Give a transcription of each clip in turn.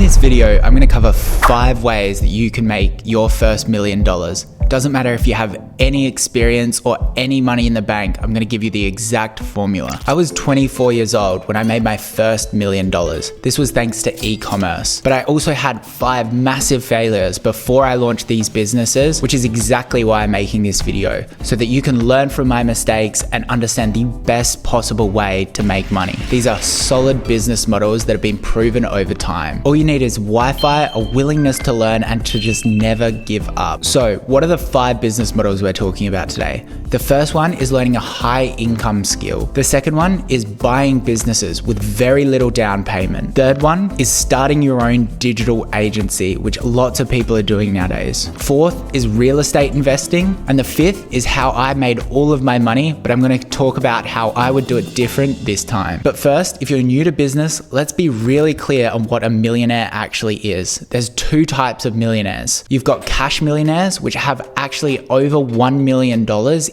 this video, I'm going to cover 5 ways that you can make your first $1 million. Doesn't matter if you have any experience or any money in the bank, I'm going to give you the exact formula. I was 24 years old when I made my first $1 million. This was thanks to e-commerce. But I also had 5 massive failures before I launched these businesses, which is exactly why I'm making this video, so that you can learn from my mistakes and understand the best possible way to make money. These are solid business models that have been proven over time. All you need is Wi-Fi, a willingness to learn, and to just never give up. So what are the 5 business models we're talking about today? The first one is learning a high income skill. The second one is buying businesses with very little down payment. Third one is starting your own digital agency, which lots of people are doing nowadays. Fourth is real estate investing. And the fifth is how I made all of my money, but I'm going to talk about how I would do it different this time. But first, if you're new to business, let's be really clear on what a millionaire actually is. There's 2 types of millionaires. You've got cash millionaires, which have actually over $1 million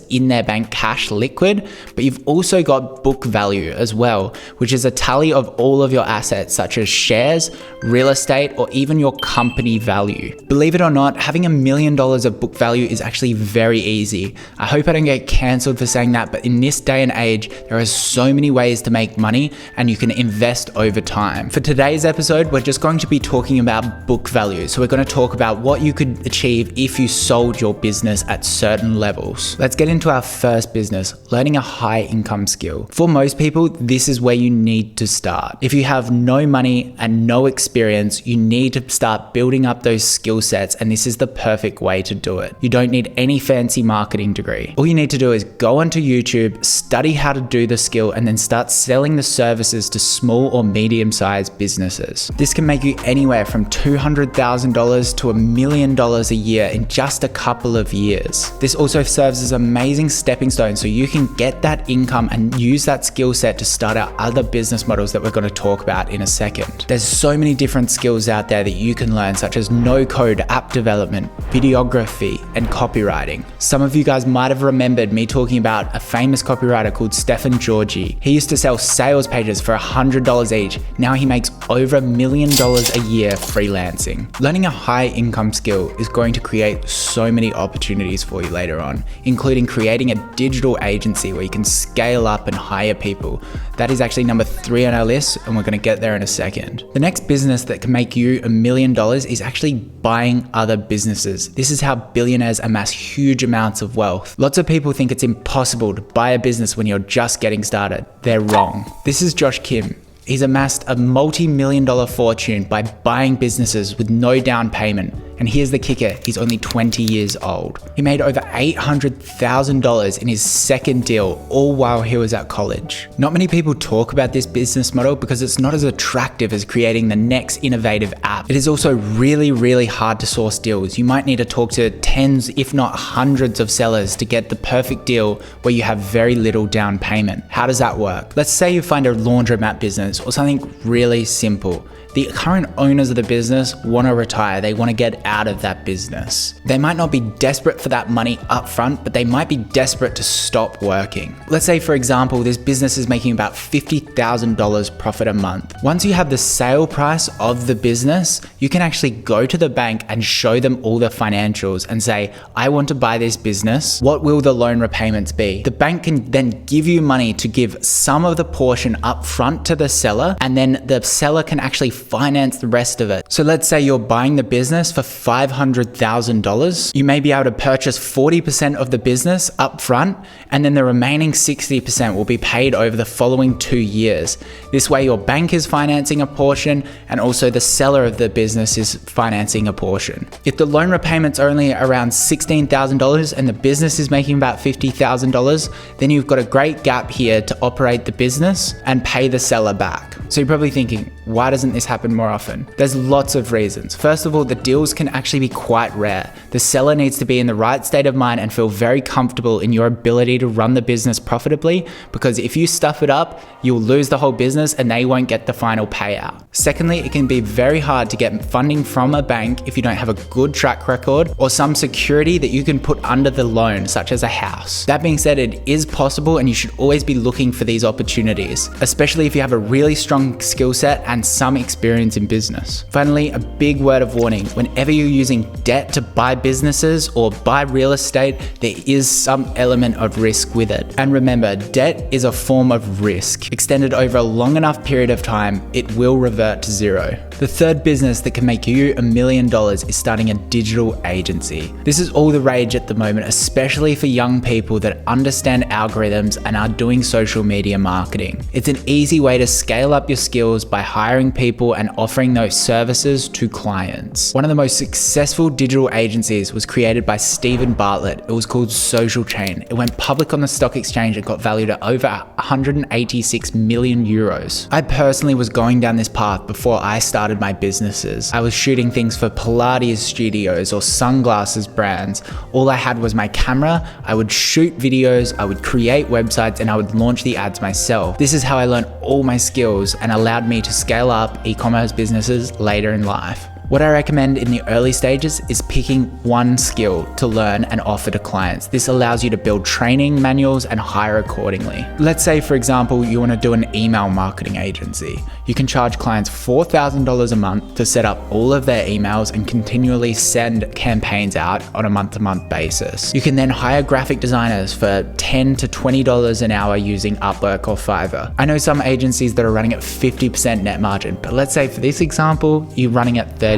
in their bank cash liquid, but you've also got book value as well, which is a tally of all of your assets such as shares, real estate, or even your company value. Believe it or not, having $1 million of book value is actually very easy. I hope I don't get cancelled for saying that, but in this day and age, there are so many ways to make money and you can invest over time. For today's episode, we're just going to be talking about book value. So we're going to talk about what you could achieve if you sold your business at certain levels. Let's get into our first business, learning a high income skill. For most people, this is where you need to start. If you have no money and no experience, you need to start building up those skill sets, and this is the perfect way to do it. You don't need any fancy marketing degree. All you need to do is go onto YouTube, study how to do the skill, and then start selling the services to small or medium-sized businesses. This can make you anywhere from $200,000 to $1 million a year in just a couple of years. This also serves as an amazing stepping stone so you can get that income and use that skill set to start out other business models that we're going to talk about in a second. There's so many different skills out there that you can learn, such as no-code app development, videography, and copywriting. Some of you guys might have remembered me talking about a famous copywriter called Stephen Georgi. He used to sell sales pages for $100 each. Now he makes over $1 million a year freelancing. Learning a high income skill is going to create so many opportunities for you later on, including creating a digital agency where you can scale up and hire people. That is actually number 3 on our list, and we're going to get there in a second. The next business that can make you $1 million is actually buying other businesses. This is how billionaires amass huge amounts of wealth. Lots of people think it's impossible to buy a business when you're just getting started. They're wrong. This is Josh Kim. He's amassed a multi-million-dollar fortune by buying businesses with no down payment. And here's the kicker, he's only 20 years old. He made over $800,000 in his second deal, all while he was at college. Not many people talk about this business model because it's not as attractive as creating the next innovative app. It is also really, really hard to source deals. You might need to talk to tens, if not hundreds of sellers to get the perfect deal where you have very little down payment. How does that work? Let's say you find a laundromat business or something really simple. The current owners of the business want to retire. They want to get out of that business. They might not be desperate for that money up front, but they might be desperate to stop working. Let's say, for example, this business is making about $50,000 profit a month. Once you have the sale price of the business, you can actually go to the bank and show them all the financials and say, I want to buy this business. What will the loan repayments be? The bank can then give you money to give some of the portion up front to the seller, and then the seller can actually finance the rest of it. So let's say you're buying the business for $500,000. You may be able to purchase 40% of the business up front, and then the remaining 60% will be paid over the following 2 years. This way your bank is financing a portion and also the seller of the business is financing a portion. If the loan repayment's only around $16,000 and the business is making about $50,000, then you've got a great gap here to operate the business and pay the seller back. So you're probably thinking, why doesn't this happen more often? There's lots of reasons. First of all, the deals can actually be quite rare. The seller needs to be in the right state of mind and feel very comfortable in your ability to run the business profitably, because if you stuff it up, you'll lose the whole business and they won't get the final payout. Secondly, it can be very hard to get funding from a bank if you don't have a good track record or some security that you can put under the loan, such as a house. That being said, it is possible and you should always be looking for these opportunities, especially if you have a really strong skill set and some experience experience in business. Finally, a big word of warning: whenever you're using debt to buy businesses or buy real estate, there is some element of risk with it. And remember, debt is a form of risk. Extended over a long enough period of time, it will revert to zero. The third business that can make you $1 million is starting a digital agency. This is all the rage at the moment, especially for young people that understand algorithms and are doing social media marketing. It's an easy way to scale up your skills by hiring people and offering those services to clients. One of the most successful digital agencies was created by Stephen Bartlett. It was called Social Chain. It went public on the stock exchange and got valued at over 186 million euros. I personally was going down this path before I started my businesses. I was shooting things for Pilates studios or sunglasses brands. All I had was my camera. I would shoot videos, I would create websites, and I would launch the ads myself. This is how I learned all my skills and allowed me to scale up e-commerce businesses later in life. What I recommend in the early stages is picking one skill to learn and offer to clients. This allows you to build training manuals and hire accordingly. Let's say, for example, you want to do an email marketing agency. You can charge clients $4,000 a month to set up all of their emails and continually send campaigns out on a month-to-month basis. You can then hire graphic designers for $10 to $20 an hour using Upwork or Fiverr. I know some agencies that are running at 50% net margin, but let's say for this example, you're running at 33%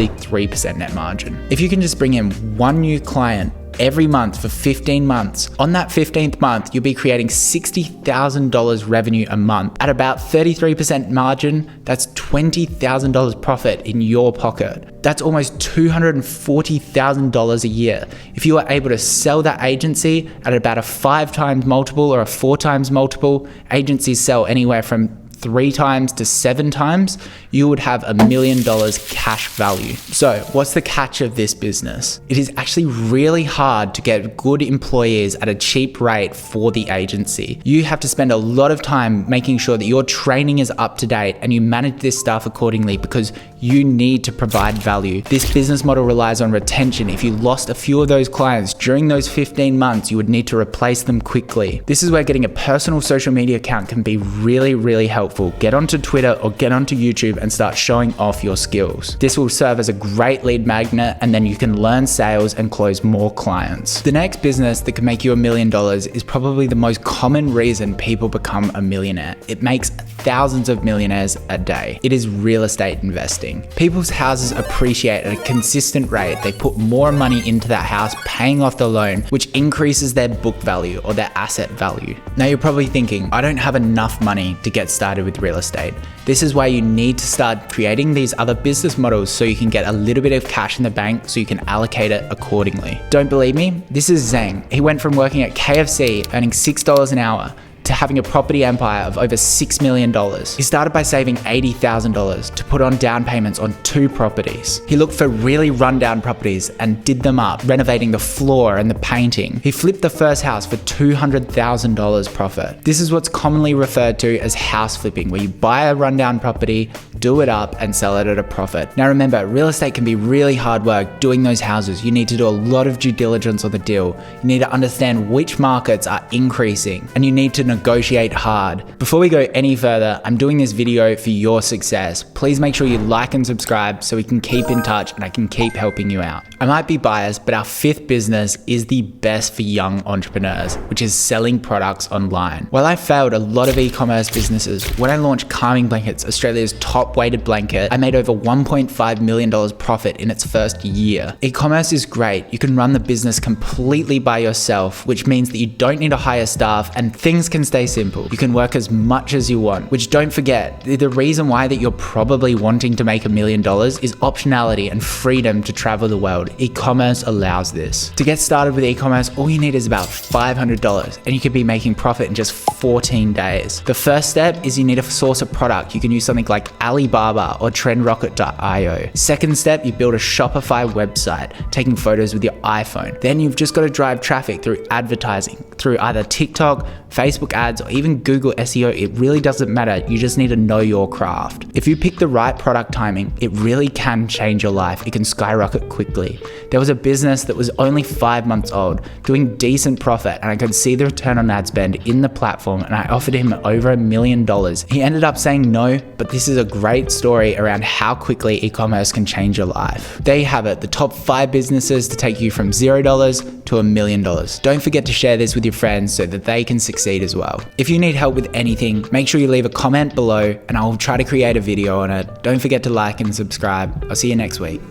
net margin. If you can just bring in one new client every month for 15 months, on that 15th month, you'll be creating $60,000 revenue a month. At about 33% margin, that's $20,000 profit in your pocket. That's almost $240,000 a year. If you are able to sell that agency at about a 5 times multiple or a 4 times multiple, agencies sell anywhere from 3 times to 7 times, you would have $1 million cash value. So what's the catch of this business? It is actually really hard to get good employees at a cheap rate for the agency. You have to spend a lot of time making sure that your training is up to date and you manage this stuff accordingly because you need to provide value. This business model relies on retention. If you lost a few of those clients during those 15 months, you would need to replace them quickly. This is where getting a personal social media account can be really, really helpful. Get onto Twitter or get onto YouTube and start showing off your skills. This will serve as a great lead magnet, and then you can learn sales and close more clients. The next business that can make you $1 million is probably the most common reason people become a millionaire. It makes thousands of millionaires a day. It is real estate investing. People's houses appreciate at a consistent rate. They put more money into that house, paying off the loan, which increases their book value or their asset value. Now you're probably thinking, I don't have enough money to get started with real estate. This is why you need to start creating these other business models so you can get a little bit of cash in the bank so you can allocate it accordingly. Don't believe me? This is Zhang. He went from working at KFC earning $6 an hour to having a property empire of over $6 million. He started by saving $80,000 to put on down payments on 2 properties. He looked for really rundown properties and did them up, renovating the floor and the painting. He flipped the first house for $200,000 profit. This is what's commonly referred to as house flipping, where you buy a rundown property, do it up, and sell it at a profit. Now remember, real estate can be really hard work doing those houses. You need to do a lot of due diligence on the deal. You need to understand which markets are increasing, and you need to negotiate hard. Before we go any further, I'm doing this video for your success. Please make sure you like and subscribe so we can keep in touch and I can keep helping you out. I might be biased, but our 5th business is the best for young entrepreneurs, which is selling products online. While I failed a lot of e-commerce businesses, when I launched Calming Blankets, Australia's top weighted blanket, I made over $1.5 million profit in its first year. E-commerce is great. You can run the business completely by yourself, which means that you don't need to hire staff and things can stay simple. You can work as much as you want, which don't forget, the reason why that you're probably wanting to make $1 million is optionality and freedom to travel the world. E-commerce allows this. To get started with e-commerce, all you need is about $500 and you could be making profit in just 14 days. The first step is you need to source a product. You can use something like Alibaba or trendrocket.io. Second step, you build a Shopify website, taking photos with your iPhone. Then you've just got to drive traffic through advertising, through either TikTok, Facebook ads, or even Google SEO, it really doesn't matter. You just need to know your craft. If you pick the right product timing, it really can change your life. It can skyrocket quickly. There was a business that was only 5 months old, doing decent profit, and I could see the return on ad spend in the platform, and I offered him over $1 million. He ended up saying no, but this is a great story around how quickly e-commerce can change your life. There you have it, the top 5 businesses to take you from $0 to $1 million. Don't forget to share this with your friends so that they can succeed as well. If you need help with anything, make sure you leave a comment below and I'll try to create a video on it. Don't forget to like and subscribe. I'll see you next week.